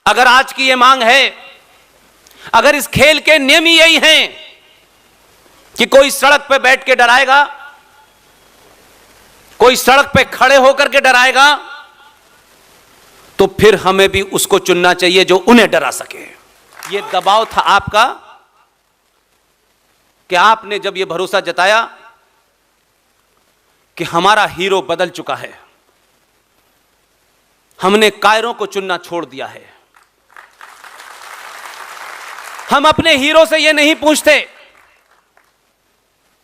अगर आज की ये मांग है, अगर इस खेल के नियम ही यही हैं कि कोई सड़क पे बैठ के डराएगा, कोई सड़क पे खड़े होकर के डराएगा, तो फिर हमें भी उसको चुनना चाहिए जो उन्हें डरा सके। ये दबाव था आपका कि आपने जब ये भरोसा जताया कि हमारा हीरो बदल चुका है, हमने कायरों को चुनना छोड़ दिया है। हम अपने हीरो से ये नहीं पूछते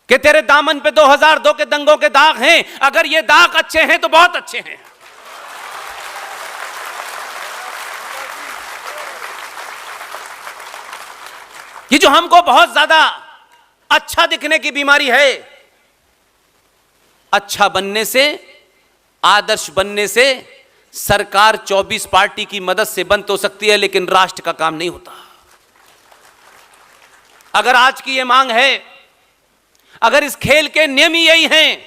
कि तेरे दामन पे 2002 के दंगों के दाग हैं, अगर ये दाग अच्छे हैं तो बहुत अच्छे हैं। ये जो हमको बहुत ज्यादा अच्छा दिखने की बीमारी है, अच्छा बनने से, आदर्श बनने से सरकार 24 पार्टी की मदद से बन तो सकती है, लेकिन राष्ट्र का काम नहीं होता। अगर आज की यह मांग है, अगर इस खेल के नियम ही यही हैं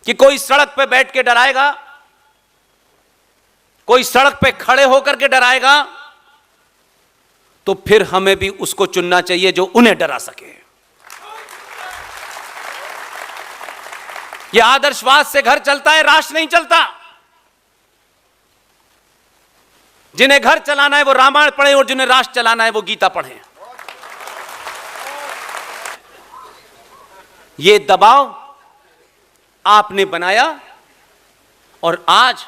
कि कोई सड़क पे बैठ के डराएगा, कोई सड़क पे खड़े होकर के डराएगा, तो फिर हमें भी उसको चुनना चाहिए जो उन्हें डरा सके। यह आदर्शवाद से घर चलता है, राष्ट्र नहीं चलता। जिन्हें घर चलाना है वो रामायण पढ़े और जिन्हें राष्ट्र चलाना है वो गीता पढ़े। ये दबाव आपने बनाया और आज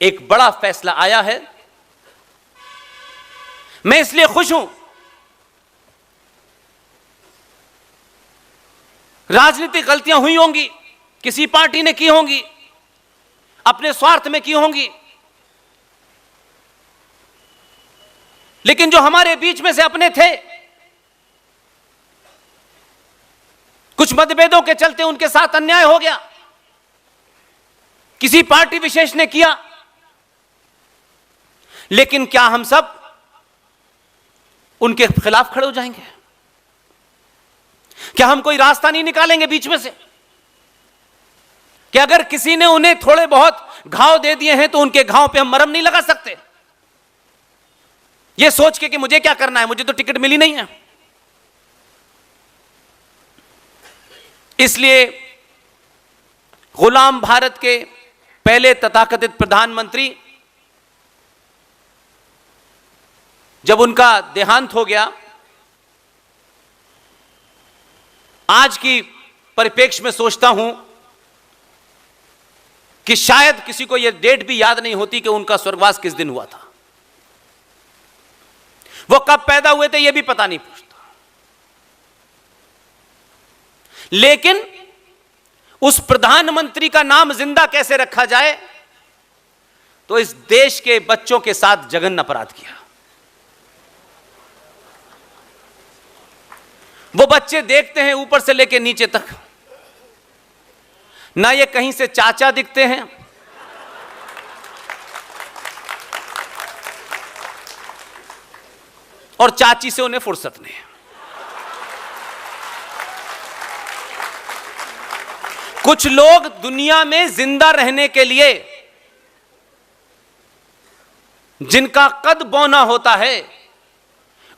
एक बड़ा फैसला आया है। मैं इसलिए खुश हूं। राजनीतिक गलतियां हुई होंगी, किसी पार्टी ने की होंगी, अपने स्वार्थ में की होंगी, लेकिन जो हमारे बीच में से अपने थे, कुछ मतभेदों के चलते उनके साथ अन्याय हो गया, किसी पार्टी विशेष ने किया, लेकिन क्या हम सब उनके खिलाफ खड़े हो जाएंगे? क्या हम कोई रास्ता नहीं निकालेंगे बीच में से कि अगर किसी ने उन्हें थोड़े बहुत घाव दे दिए हैं तो उनके घाव पे हम मरहम नहीं लगा सकते, यह सोच के कि मुझे क्या करना है, मुझे तो टिकट मिली नहीं है। इसलिए गुलाम भारत के पहले तथाकथित प्रधानमंत्री, जब उनका देहांत हो गया, आज की परिप्रेक्ष्य में सोचता हूं कि शायद किसी को यह डेट भी याद नहीं होती कि उनका स्वर्गवास किस दिन हुआ था, वो कब पैदा हुए थे यह भी पता नहीं पूछता। लेकिन उस प्रधानमंत्री का नाम जिंदा कैसे रखा जाए, तो इस देश के बच्चों के साथ जघन्य अपराध किया। वो बच्चे देखते हैं ऊपर से लेकर नीचे तक, ना ये कहीं से चाचा दिखते हैं, और चाची से उन्हें फुर्सत नहीं। कुछ लोग दुनिया में जिंदा रहने के लिए जिनका कद बौना होता है,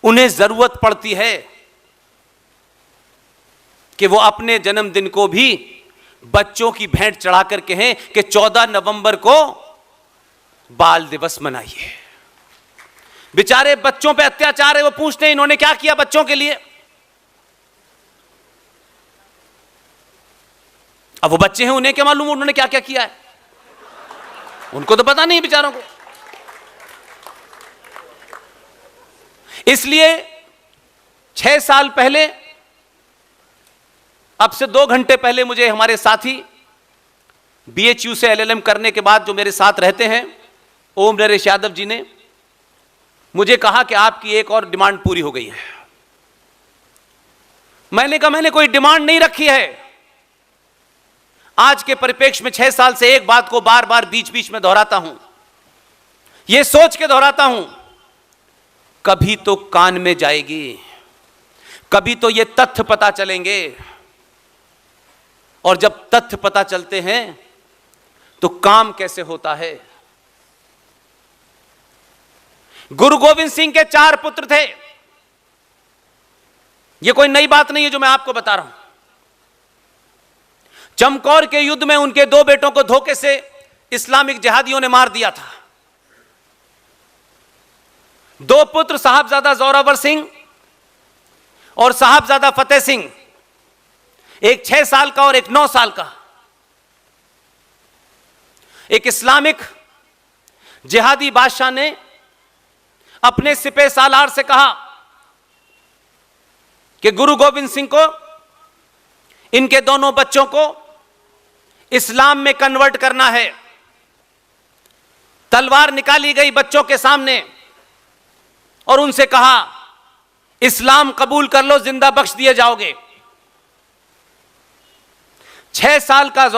उन्हें जरूरत पड़ती है कि वो अपने जन्मदिन को भी बच्चों की भेंट चढ़ा कर कहें कि 14 नवंबर को बाल दिवस मनाइए। बेचारे बच्चों पे अत्याचार है, वो पूछते हैं इन्होंने क्या किया बच्चों के लिए। अब वो बच्चे हैं, उन्हें क्या मालूम उन्होंने क्या क्या किया है, उनको तो पता नहीं है बेचारों को। इसलिए 6 साल पहले, अब से 2 घंटे पहले, मुझे हमारे साथी BHU से LLM करने के बाद जो मेरे साथ रहते हैं ओम नरेश यादव जी ने मुझे कहा कि आपकी एक और डिमांड पूरी हो गई है। मैंने कहा मैंने कोई डिमांड नहीं रखी है। आज के परिप्रेक्ष्य में 6 साल से एक बात को बार बार बीच बीच में दोहराता हूं, यह सोच के दोहराता हूं, कभी तो कान में जाएगी, कभी तो ये तथ्य पता चलेंगे, और जब तथ्य पता चलते हैं तो काम कैसे होता है। गुरु गोविंद सिंह के 4 पुत्र थे। यह कोई नई बात नहीं है जो मैं आपको बता रहा हूं। चमकौर के युद्ध में उनके 2 बेटों को धोखे से इस्लामिक जिहादियों ने मार दिया था। 2 पुत्र साहबजादा जोरावर सिंह और साहबजादा फतेह सिंह, एक 6 साल का और एक 9 साल का। एक इस्लामिक जिहादी बादशाह ने अपने सिपह सालार से कहा कि गुरु गोविंद सिंह को, इनके दोनों बच्चों को इस्लाम में कन्वर्ट करना है। तलवार निकाली गई बच्चों के सामने और उनसे कहा, इस्लाम कबूल कर लो, जिंदा बख्श दिए जाओगे। 6 साल का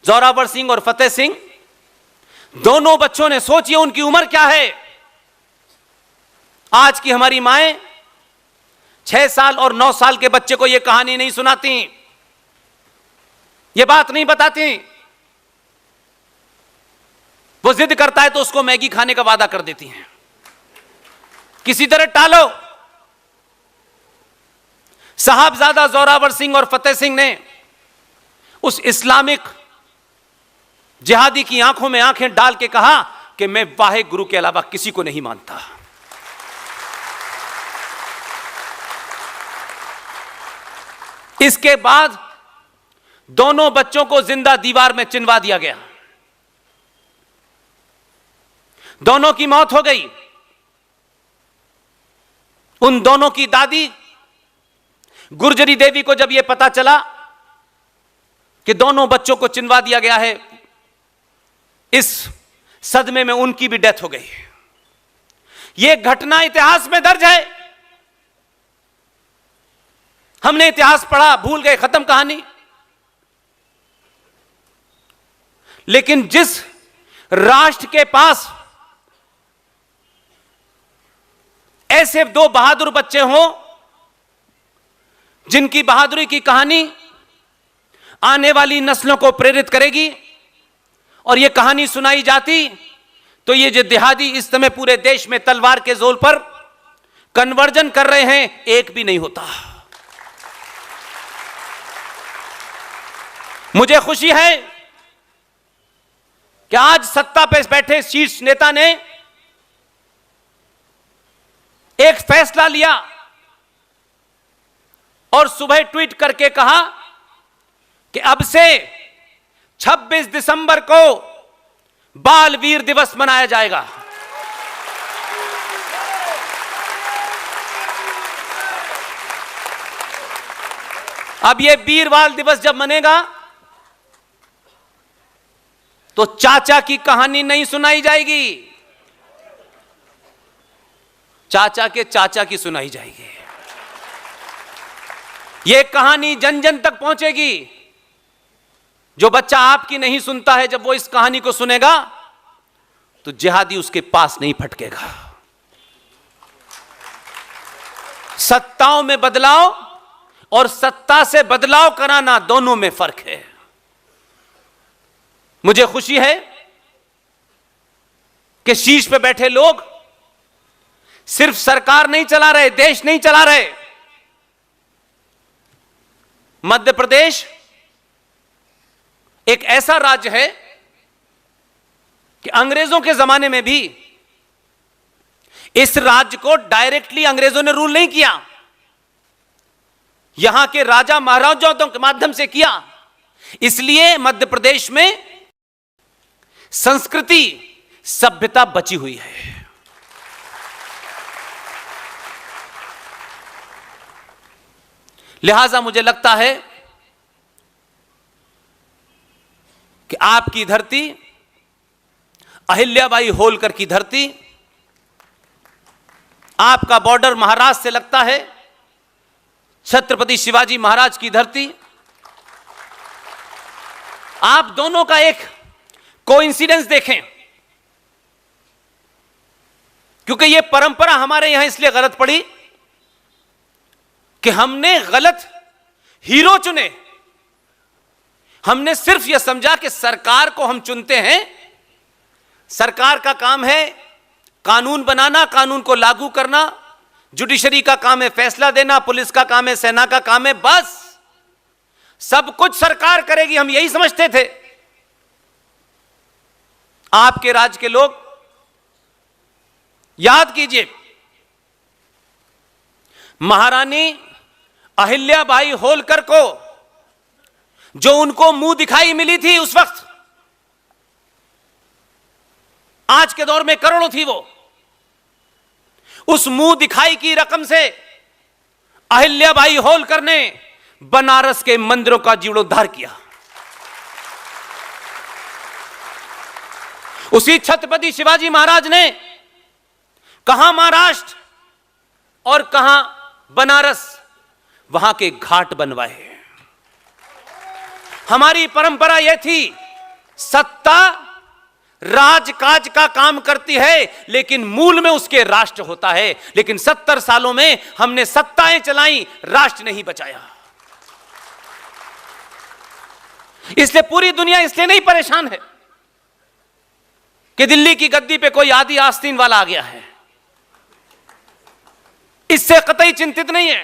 जोरावर सिंह और फतेह सिंह, दोनों बच्चों ने, सोचिए उनकी उम्र क्या है। आज की हमारी माएं 6 साल और 9 साल के बच्चे को यह कहानी नहीं सुनाती, यह बात नहीं बताती। वो जिद करता है तो उसको मैगी खाने का वादा कर देती हैं, किसी तरह टालो। साहबजादा जोरावर सिंह और फतेह सिंह ने उस इस्लामिक जिहादी की आंखों में आंखें डाल के कहा कि मैं वाहे गुरु के अलावा किसी को नहीं मानता। इसके बाद दोनों बच्चों को जिंदा दीवार में चिनवा दिया गया। दोनों की मौत हो गई। उन दोनों की दादी गुर्जरी देवी को जब यह पता चला कि दोनों बच्चों को चिनवा दिया गया है, इस सदमे में उनकी भी डेथ हो गई। यह घटना इतिहास में दर्ज है। हमने इतिहास पढ़ा, भूल गए, खत्म कहानी। लेकिन जिस राष्ट्र के पास ऐसे 2 बहादुर बच्चे हों, जिनकी बहादुरी की कहानी आने वाली नस्लों को प्रेरित करेगी, और यह कहानी सुनाई जाती, तो ये जो जिहादी इस समय पूरे देश में तलवार के जोर पर कन्वर्जन कर रहे हैं, एक भी नहीं होता। मुझे खुशी है कि आज सत्ता पर बैठे शीर्ष नेता ने एक फैसला लिया और सुबह ट्वीट करके कहा कि अब से 26 दिसंबर को बाल वीर दिवस मनाया जाएगा। अब यह वीर बाल दिवस जब मनेगा तो चाचा की कहानी नहीं सुनाई जाएगी, चाचा के चाचा की सुनाई जाएगी। यह कहानी जन जन तक पहुंचेगी। जो बच्चा आपकी नहीं सुनता है, जब वो इस कहानी को सुनेगा तो जिहादी उसके पास नहीं फटकेगा। सत्ताओं में बदलाव और सत्ता से बदलाव कराना, दोनों में फर्क है। मुझे खुशी है कि शीर्ष पे बैठे लोग सिर्फ सरकार नहीं चला रहे, देश नहीं चला रहे। मध्य प्रदेश एक ऐसा राज्य है कि अंग्रेजों के जमाने में भी इस राज्य को डायरेक्टली अंग्रेजों ने रूल नहीं किया, यहां के राजा महाराजाओं के माध्यम से किया। इसलिए मध्य प्रदेश में संस्कृति, सभ्यता बची हुई है। लिहाजा मुझे लगता है कि आपकी धरती, अहिल्याबाई होलकर की धरती, आपका बॉर्डर महाराष्ट्र से लगता है छत्रपति शिवाजी महाराज की धरती। आप दोनों का एक कोइंसिडेंस देखें, क्योंकि यह परंपरा हमारे यहां इसलिए गलत पड़ी कि हमने गलत हीरो चुने। हमने सिर्फ यह समझा कि सरकार को हम चुनते हैं, सरकार का काम है कानून बनाना, कानून को लागू करना, जुडिशरी का काम है फैसला देना, पुलिस का काम है, सेना का काम है, बस सब कुछ सरकार करेगी, हम यही समझते थे। आपके राज्य के लोग याद कीजिए, महारानी अहिल्याबाई होलकर को जो उनको मुंह दिखाई मिली थी उस वक्त, आज के दौर में करोड़ों थी वो, उस मुंह दिखाई की रकम से अहिल्याबाई होलकर ने बनारस के मंदिरों का जीर्णोद्धार किया। उसी छत्रपति शिवाजी महाराज ने कहां महाराष्ट्र और कहां बनारस, वहां के घाट बनवाए। हमारी परंपरा यह थी, सत्ता राजकाज का काम करती है लेकिन मूल में उसके राष्ट्र होता है। लेकिन 70 सालों में हमने सत्ताएं चलाई, राष्ट्र नहीं बचाया। इसलिए पूरी दुनिया इसलिए नहीं परेशान है कि दिल्ली की गद्दी पे कोई आदि आस्तीन वाला आ गया है, इससे कतई चिंतित नहीं है।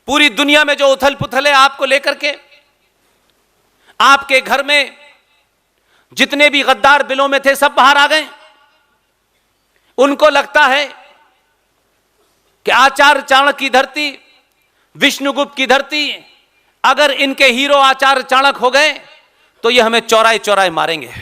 पूरी दुनिया में जो उथल पुथल है आपको लेकर के, आपके घर में जितने भी गद्दार बिलों में थे सब बाहर आ गए। उनको लगता है कि आचार्य चाणक्य की धरती, विष्णुगुप्त की धरती, अगर इनके हीरो आचार्य चाणक्य हो गए तो ये हमें चौराहे चौराहे मारेंगे।